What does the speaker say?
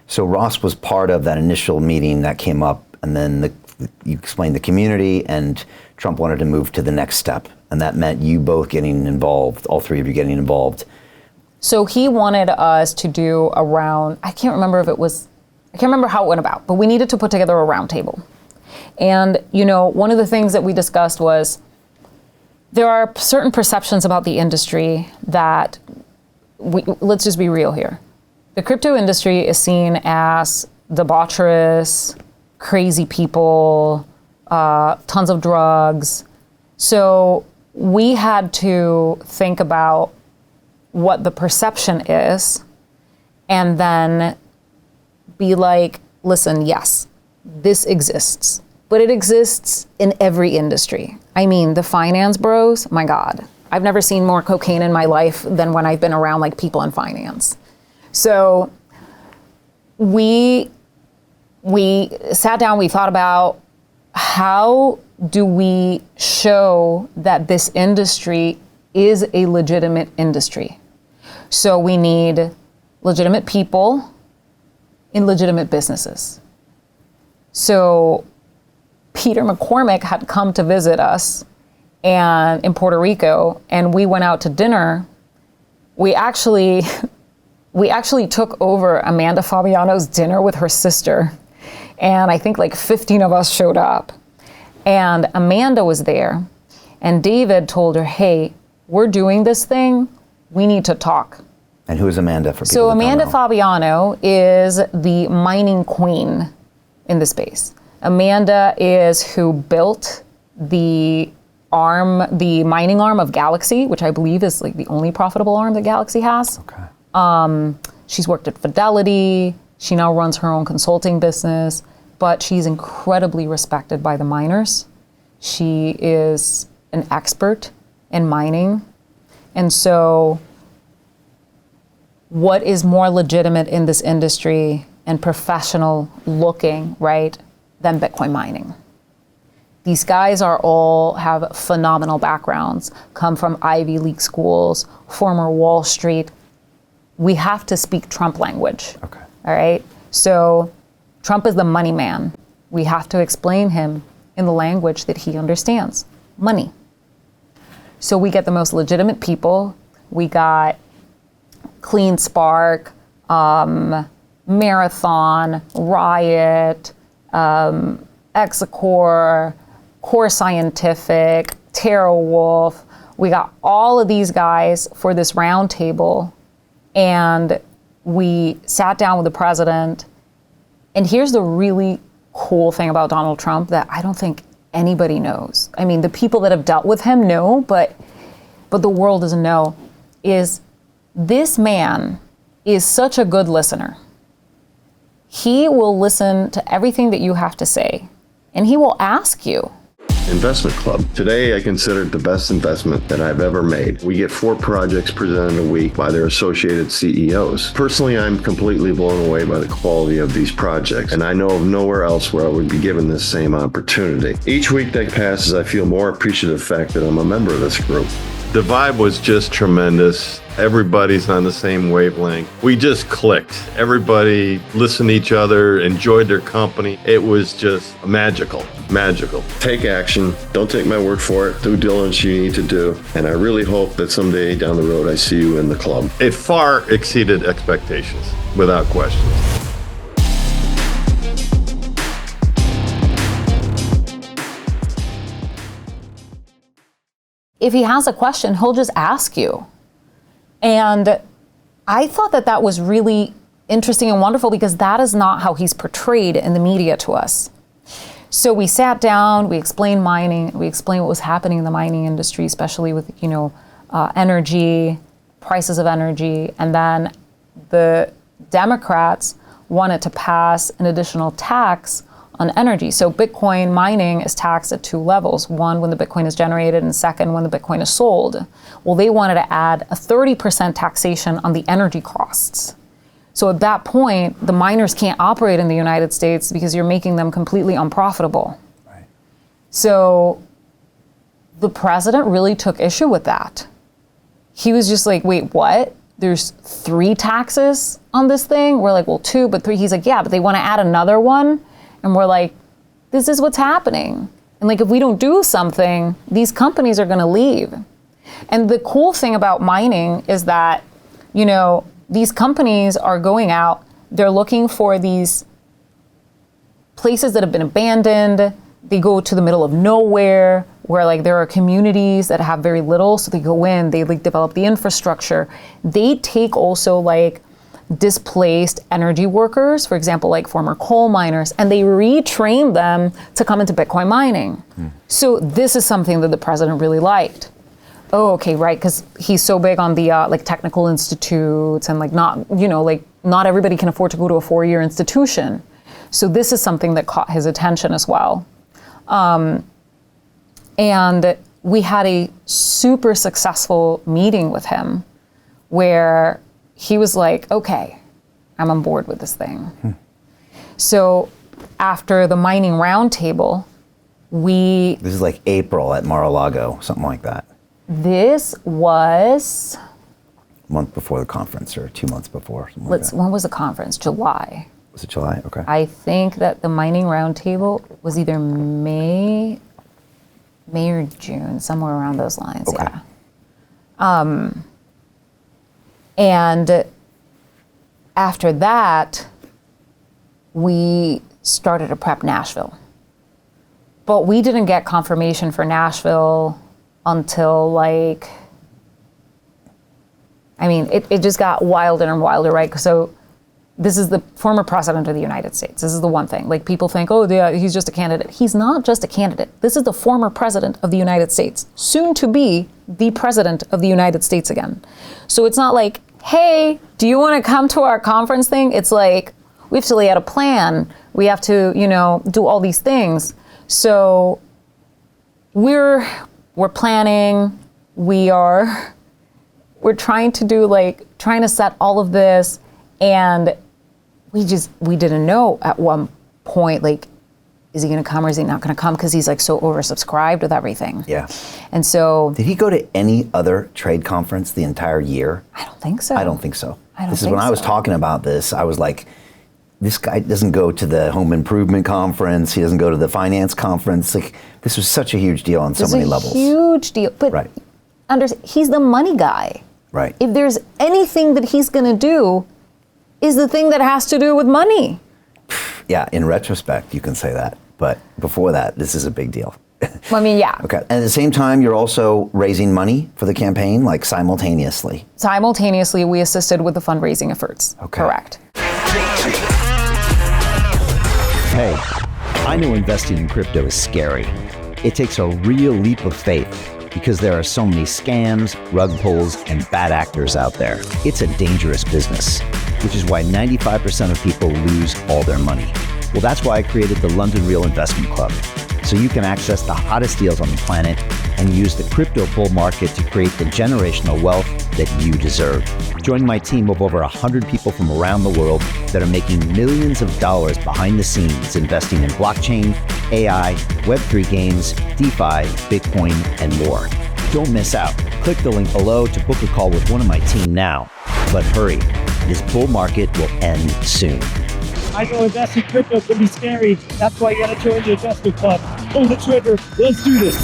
So Ross was part of that initial meeting that came up, and then you explained the community, and Trump wanted to move to the next step. And that meant you both getting involved, all three of you getting involved. So he wanted us to do I can't remember how it went about, but we needed to put together a roundtable. And, one of the things that we discussed was there are certain perceptions about the industry that let's just be real here. The crypto industry is seen as debaucherous, crazy people, tons of drugs. So we had to think about what the perception is and then be like, listen, yes, this exists, but it exists in every industry. I mean, the finance bros, my God, I've never seen more cocaine in my life than when I've been around like people in finance. So we sat down, we thought about how do we show that this industry is a legitimate industry. So we need legitimate people in legitimate businesses. So Peter McCormick had come to visit us and in Puerto Rico, and we went out to dinner. We actually took over Amanda Fabiano's dinner with her sister, and I think like 15 of us showed up. And Amanda was there, and David told her, hey, we're doing this thing, we need to talk. And who is Amanda for people So that Amanda don't know? Fabiano is the mining queen in the space. Amanda is who built the mining arm of Galaxy, which I believe is like the only profitable arm that Galaxy has. Okay. She's worked at Fidelity. She now runs her own consulting business, but she's incredibly respected by the miners. She is an expert in mining. And so what is more legitimate in this industry and professional looking, right, than Bitcoin mining? These guys all have phenomenal backgrounds, come from Ivy League schools, former Wall Street. We have to speak Trump language. Okay. All right. So Trump is the money man. We have to explain him in the language that he understands, money. So we get the most legitimate people. We got Clean Spark, Marathon, Riot, Exacore, Core Scientific, TerraWolf. We got all of these guys for this roundtable, and we sat down with the president. And here's the really cool thing about Donald Trump that I don't think anybody knows. I mean, the people that have dealt with him know, but the world doesn't know, is this man is such a good listener. He will listen to everything that you have to say, and he will ask you. Investment Club. Today, I consider it the best investment that I've ever made. We get 4 projects presented a week by their associated CEOs. Personally, I'm completely blown away by the quality of these projects, and I know of nowhere else where I would be given this same opportunity. Each week that passes, I feel more appreciative of the fact that I'm a member of this group. The vibe was just tremendous. Everybody's on the same wavelength. We just clicked. Everybody listened to each other, enjoyed their company. It was just magical, magical. Take action. Don't take my word for it. Due diligence you need to do. And I really hope that someday down the road I see you in the club. It far exceeded expectations, without question. If he has a question, he'll just ask you. And I thought that that was really interesting and wonderful because that is not how he's portrayed in the media to us. So we sat down, we explained mining, we explained what was happening in the mining industry, especially with, energy, prices of energy. And then the Democrats wanted to pass an additional tax on energy. So Bitcoin mining is taxed at 2 levels. One, when the Bitcoin is generated, and second, when the Bitcoin is sold. Well, they wanted to add a 30% taxation on the energy costs. So at that point, the miners can't operate in the United States because you're making them completely unprofitable. Right. So the president really took issue with that. He was just like, wait, what? there's 3 taxes on this thing. We're like, well, 2, but 3. He's like, yeah, but they want to add another one. And we're like, this is what's happening. And like, if we don't do something, these companies are going to leave. And the cool thing about mining is that, you know, these companies are going out, they're looking for these places that have been abandoned. They go to the middle of nowhere where like there are communities that have very little. So they go in, they like develop the infrastructure. They take also like displaced energy workers, for example, like former coal miners, and they retrain them to come into Bitcoin mining. So this is something that the president really liked. Oh, okay, right, because he's so big on the like technical institutes and like not, you know, like not everybody can afford to go to a 4-year institution. So this is something that caught his attention as well. And we had a super successful meeting with him where he was like, okay, I'm on board with this thing. So after the mining roundtable, This is like April at Mar-a-Lago, something like that. This was... A month before the conference or 2 months before. Like that. When was the conference? July. Was it July? Okay. I think that the mining roundtable was either May or June, somewhere around those lines. Okay. Yeah. And after that, we started to prep Nashville. But we didn't get confirmation for Nashville until like, I mean, it just got wilder and wilder, right? So this is the former president of the United States. This is the one thing. Like people think, oh, yeah, he's just a candidate. He's not just a candidate. This is the former president of the United States, soon to be the president of the United States again. So it's not like, hey, do you want to come to our conference thing? It's like, we have to lay out a plan. We have to, you know, do all these things. So we're planning. We're trying to set all of this, and we didn't know at one point, like, is he going to come or is he not going to come? Because he's like so oversubscribed with everything. Yeah. And so. Did he go to any other trade conference the entire year? I don't think so. I don't think so. This is when I was talking about this, I was like, this guy doesn't go to the home improvement conference. He doesn't go to the finance conference. Like, this was such a huge deal on so many levels. Huge deal. But right. He's the money guy. Right. If there's anything that he's going to do, is the thing that has to do with money. Yeah, in retrospect, you can say that. But before that, this is a big deal. I mean, yeah. Okay. And at the same time, you're also raising money for the campaign, like simultaneously. Simultaneously, we assisted with the fundraising efforts. Okay. Correct. Hey, I know investing in crypto is scary. It takes a real leap of faith because there are so many scams, rug pulls, and bad actors out there. It's a dangerous business, which is why 95% of people lose all their money. Well, that's why I created the London Real Investment Club, so you can access the hottest deals on the planet and use the crypto bull market to create the generational wealth that you deserve. Join my team of over 100 people from around the world that are making millions of dollars behind the scenes investing in blockchain, AI, Web3 games, DeFi, Bitcoin, and more. Don't miss out. Click the link below to book a call with one of my team now. But hurry, this bull market will end soon. I know investing in crypto can be scary. That's why you gotta join the investment club. Pull the trigger. Let's do this.